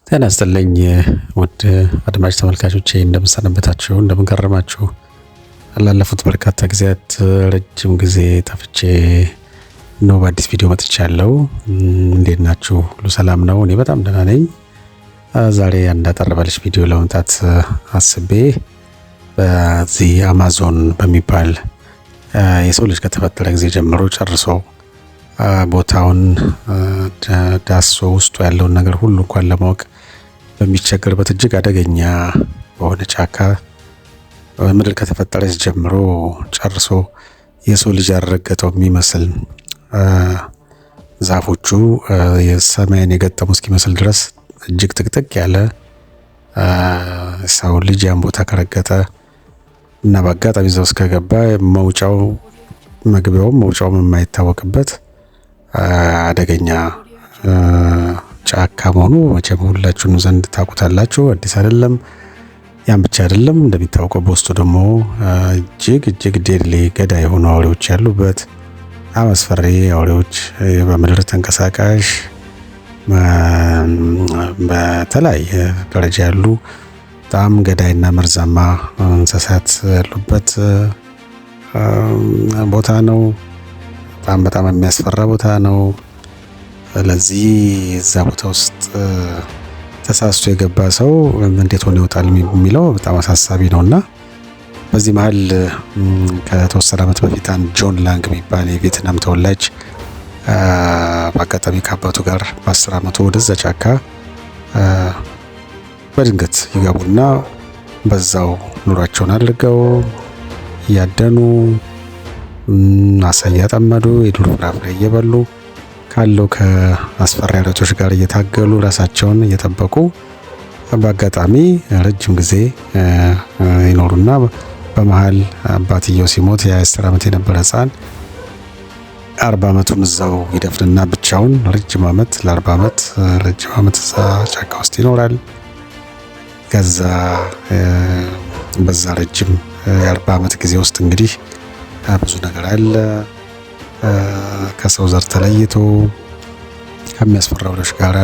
ጤና ይስጥልኝ ውድ አድማጭ ተመልካቾቼ እንደምሰነበታችሁ እንደምንከረማችሁ። ላለፉት በርካታ ጊዜያት ረጅም ጊዜ ጠፍቼ ነው በአዲስ ቪዲዮ መጥቻለሁ። እንዴት ናችሁ? ሁሉ ሰላም ነው? እኔ በጣም ደህና ነኝ። ዛሬ አንድ አጠር ባለች ቪዲዮ ለመምጣት አስቤ በዚህ አማዞን በሚባል የሰው ልጅ ከተፈጠረ ጊዜ ጀምሮ ጨርሶ ቦታውን ዳሶ ውስጡ ያለውን ነገር ሁሉ እንኳን ለማወቅ በሚቸገርበት እጅግ አደገኛ በሆነ ጫካ ምድር ከተፈጠረች ጀምሮ ጨርሶ የሰው ልጅ ያረገጠው የሚመስል ዛፎቹ የሰማይን የገጠሙ እስኪመስል ድረስ እጅግ ጥቅጥቅ ያለ ሰው ልጅ ያን ቦታ ከረገጠ እና በአጋጣሚ እዛው እስከገባ መውጫው መግቢያውም መውጫውም የማይታወቅበት አደገኛ ጫካ መሆኑ መቼም ሁላችሁም ዘንድ ታውቁታላችሁ። አዲስ አይደለም። ያን ብቻ አይደለም፣ እንደሚታወቀው በውስጡ ደግሞ እጅግ ዴድሊ ገዳይ የሆኑ አውሬዎች ያሉበት አመስፈሪ አውሬዎች በምድር ተንቀሳቃሽ በተለያየ ደረጃ ያሉ በጣም ገዳይና መርዛማ እንስሳት ያሉበት ቦታ ነው። በጣም የሚያስፈራ ቦታ ነው። ስለዚህ እዛ ቦታ ውስጥ ተሳስቶ የገባ ሰው እንዴት ሆኖ ይወጣል የሚለው በጣም አሳሳቢ ነውና በዚህ መሃል ከተወሰነ ዓመት በፊት አንድ ጆን ላንግ የሚባል የቪየትናም ተወላጅ በአጋጣሚ ከአባቱ ጋር በ10 ዓመቱ ወደዛ ጫካ በድንገት ይገቡና በዛው ኑሯቸውን አድርገው እያደኑ አሳ እያጠመዱ የዱር ፍራፍሬ እየበሉ ካለው ከአስፈሪ አውሬዎች ጋር እየታገሉ ራሳቸውን እየጠበቁ በአጋጣሚ ረጅም ጊዜ ይኖሩና በመሃል አባትየው ሲሞት የ10 ዓመት የነበረ ሕፃን 40 ዓመቱን እዛው ይደፍንና ብቻውን ረጅም ዓመት ረጅም ዓመት እዛ ጫካ ውስጥ ይኖራል። ከዛ በዛ ረጅም የ40 ዓመት ጊዜ ውስጥ እንግዲህ ብዙ ነገር አለ። ከሰው ዘር ተለይቶ ከሚያስፈራ አውሬዎች ጋር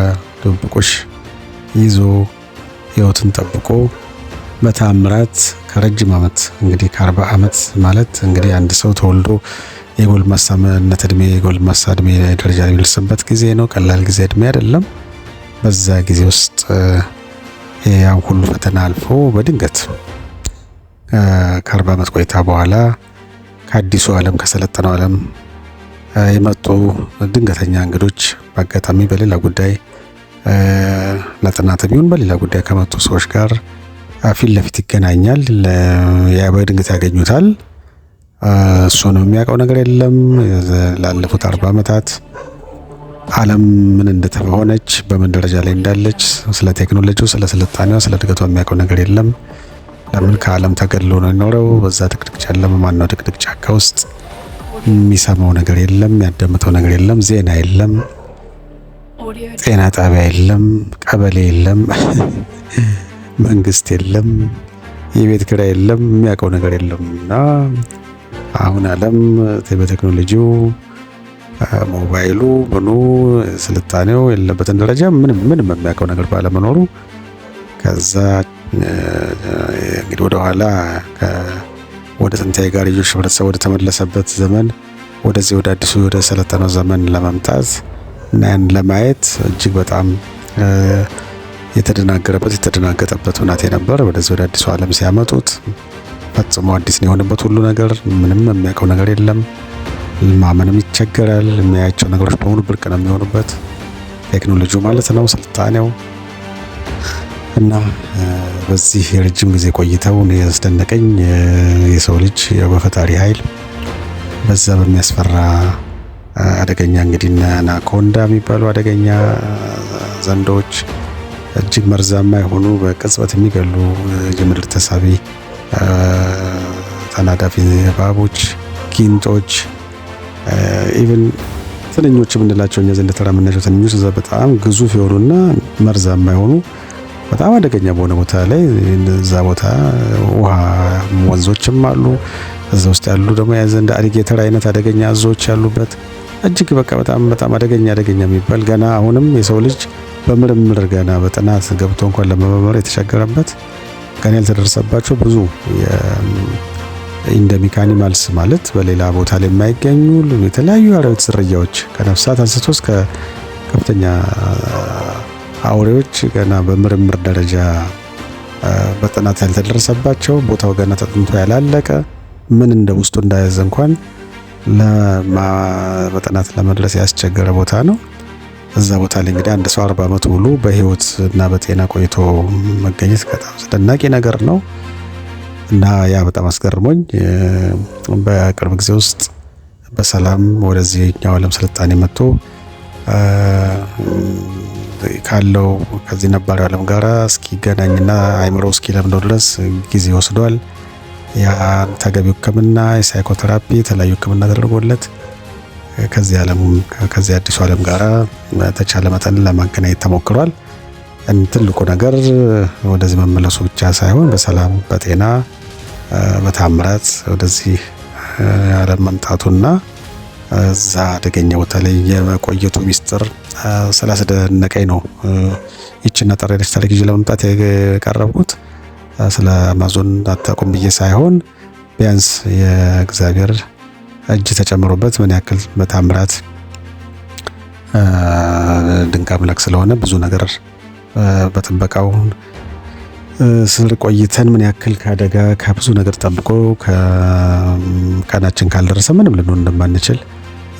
ድብቆሽ ይዞ ህይወትን ጠብቆ በታምራት ከረጅም ዓመት እንግዲህ ከ40 ዓመት ማለት እንግዲህ አንድ ሰው ተወልዶ የጎልማሳነት እድሜ የጎልማሳ እድሜ ደረጃ የሚደርስበት ጊዜ ነው። ቀላል ጊዜ እድሜ አይደለም። በዛ ጊዜ ውስጥ ያን ሁሉ ፈተና አልፎ በድንገት ከ40 ዓመት ቆይታ በኋላ ከአዲሱ ዓለም ከሰለጠነው ዓለም የመጡ ድንገተኛ እንግዶች በአጋጣሚ በሌላ ጉዳይ ለጥናት ቢሆን በሌላ ጉዳይ ከመጡ ሰዎች ጋር ፊት ለፊት ይገናኛል። በድንገት ያገኙታል። እሱ ነው የሚያውቀው ነገር የለም። ላለፉት 40 ዓመታት ዓለም ምን እንደተሆነች በምን ደረጃ ላይ እንዳለች ስለ ቴክኖሎጂው፣ ስለ ስልጣኔዋ፣ ስለ እድገቷ የሚያውቀው ነገር የለም። ለምን ከዓለም ተገድሎ ነው የኖረው። በዛ ድቅድቅ ጨለማ ማነው ድቅድቅ ጫካ ውስጥ የሚሰማው ነገር የለም፣ ያዳምጠው ነገር የለም። ዜና የለም፣ ጤና ጣቢያ የለም፣ ቀበሌ የለም፣ መንግስት የለም፣ የቤት ኪራይ የለም፣ የሚያውቀው ነገር የለም። እና አሁን ዓለም በቴክኖሎጂው ሞባይሉ ምኑ ስልጣኔው የለበትን ደረጃ ምንም የሚያውቀው ነገር ባለመኖሩ ከዛ እንግዲህ ወደ ኋላ ወደ ጥንታዊ ጋርዮሽ ህብረተሰብ ወደ ተመለሰበት ዘመን ወደዚህ ወደ አዲሱ ወደ ሰለጠነው ዘመን ለመምጣት እና ያን ለማየት እጅግ በጣም የተደናገጠበት ሁናቴ ነበር። ወደዚህ ወደ አዲሱ ዓለም ሲያመጡት ፈጽሞ አዲስ ነው የሆነበት ሁሉ ነገር። ምንም የሚያውቀው ነገር የለም። ማመንም ይቸገራል። የሚያያቸው ነገሮች በሙሉ ብርቅ ነው የሚሆኑበት። ቴክኖሎጂው ማለት ነው፣ ስልጣኔው እና በዚህ የረጅም ጊዜ ቆይተው ያስደነቀኝ የሰው ልጅ በፈጣሪ ኃይል በዛ በሚያስፈራ አደገኛ እንግዲህ አናኮንዳ የሚባሉ አደገኛ ዘንዶች፣ እጅግ መርዛማ የሆኑ በቅጽበት የሚገሉ የምድር ተሳቢ ተናዳፊ እባቦች፣ ጊንጦች፣ ኢቭን ትንኞች የምንላቸው እኛ ዘንድ ተራ የምናቸው ትንኞች እዛ በጣም ግዙፍ የሆኑና መርዛማ የሆኑ በጣም አደገኛ በሆነ ቦታ ላይ እዛ ቦታ ውሃ ወንዞችም አሉ። እዛ ውስጥ ያሉ ደግሞ ያዘንድ አሊጌተር አይነት አደገኛ አዞዎች ያሉበት እጅግ በቃ በጣም አደገኛ የሚባል ገና አሁንም የሰው ልጅ በምርምር ገና በጥናት ገብቶ እንኳን ለመመርመር የተቸገረበት ገና ያልተደረሰባቸው ብዙ ኢንደሚክ አኒማልስ ማለት በሌላ ቦታ ላይ የማይገኙ የተለያዩ አራዊት ዝርያዎች ከነፍሳት አንስቶ እስከ ከፍተኛ አውሬዎች ገና በምርምር ደረጃ በጥናት ያልተደረሰባቸው ቦታው ገና ተጥንቶ ያላለቀ ምን እንደ ውስጡ እንዳያዘ እንኳን በጥናት ለመድረስ ያስቸገረ ቦታ ነው። እዛ ቦታ ላይ እንግዲህ አንድ ሰው 40 ዓመት ሙሉ በህይወት እና በጤና ቆይቶ መገኘት በጣም አስደናቂ ነገር ነው እና ያ በጣም አስገርሞኝ በቅርብ ጊዜ ውስጥ በሰላም ወደዚህኛው ዓለም ስልጣኔ መጥቶ ካለው ከዚህ ነባር ዓለም ጋር እስኪገናኝና አይምሮ እስኪለምደው ድረስ ጊዜ ወስዷል። ያ ተገቢው ሕክምና የሳይኮቴራፒ የተለያዩ ሕክምና ተደርጎለት ከዚህ አዲሱ ዓለም ጋር በተቻለ መጠን ለማገናኘት ተሞክሯል። ትልቁ ነገር ወደዚህ መመለሱ ብቻ ሳይሆን በሰላም በጤና በታምራት ወደዚህ ዓለም መምጣቱና እዛ አደገኛ ቦታ ላይ የመቆየቱ ሚስጥር ስላስደነቀኝ ነው ይቺን አጠር ያለች ታሪክ ይዤ ለመምጣት የቀረብኩት። ስለ አማዞን አታውቁም ብዬ ሳይሆን ቢያንስ የእግዚአብሔር እጅ ተጨምሮበት ምን ያክል በታምራት ድንቅ አምላክ ስለሆነ ብዙ ነገር በጥበቃው ስር ቆይተን ምን ያክል ከአደጋ ከብዙ ነገር ጠብቆ ከቀናችን ካልደረሰ ምንም ልንሆን እንደማንችል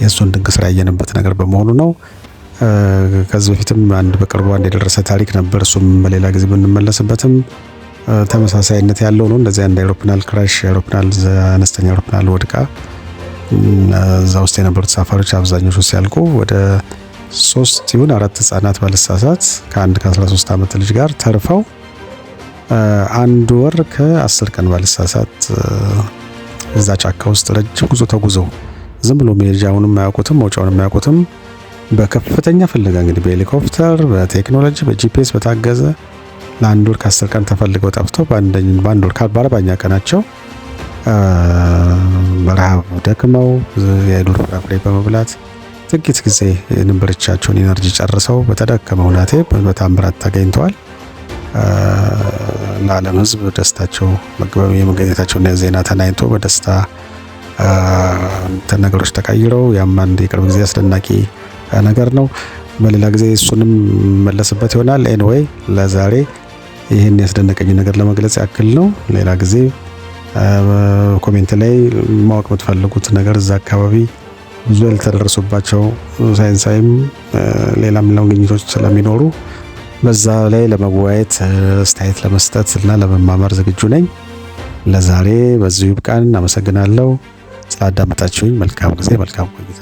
የእሱን ድንቅ ስራ ያየንበት ነገር በመሆኑ ነው። ከዚህ በፊትም በቅርቡ የደረሰ ታሪክ ነበር። እሱም በሌላ ጊዜ ብንመለስበትም ተመሳሳይነት ያለው ነው። እንደዚህ አንድ አውሮፕላን ክራሽ አነስተኛ አውሮፕላን ወድቃ እዛ ውስጥ የነበሩ ተሳፋሪዎች አብዛኞቹ ሲያልቁ ወደ 3 ይሁን 4 ህጻናት ባልሳሳት ከ13 ዓመት ልጅ ጋር ተርፈው 1 ወር ከ10 ቀን ባልሳሳት እዛ ጫካ ውስጥ ረጅም ጉዞ ተጉዘው ዝም ብሎ መሄጃውንም ማያውቁትም መውጫውንም ማያውቁትም በከፍተኛ ፍለጋ እንግዲህ በሄሊኮፕተር በቴክኖሎጂ በጂፒኤስ በታገዘ ለ1 ወር ከ10 ቀን ተፈልገው ጠፍተው በአንድ ወር በ40ኛ ቀናቸው በረሃብ ደክመው የዱር ፍራፍሬ በመብላት ጥቂት ጊዜ የነበረቻቸውን ኢነርጂ ጨርሰው በተዳከመ ሁኔታ በታምራት ተገኝተዋል። ለዓለም ሕዝብ ደስታቸው የመገኘታቸውና ዜና ተናኝቶ በደስታ ነገሮች ተቀይረው ያም አንድ የቅርብ ጊዜ አስደናቂ ነገር ነው። በሌላ ጊዜ እሱንም መለስበት ይሆናል። ኤኒዌይ ለዛሬ ይህን ያስደነቀኝ ነገር ለመግለጽ ያክል ነው። ሌላ ጊዜ ኮሜንት ላይ ማወቅ የምትፈልጉት ነገር እዛ አካባቢ ብዙ ያልተደረሱባቸው ሳይንሳዊም ሌላም ግኝቶች ስለሚኖሩ በዛ ላይ ለመወያየት አስተያየት ለመስጠት እና ለመማማር ዝግጁ ነኝ። ለዛሬ በዚሁ ይብቃን። አመሰግናለሁ ስላዳመጣችሁኝ። መልካም ጊዜ፣ መልካም ቆይታ።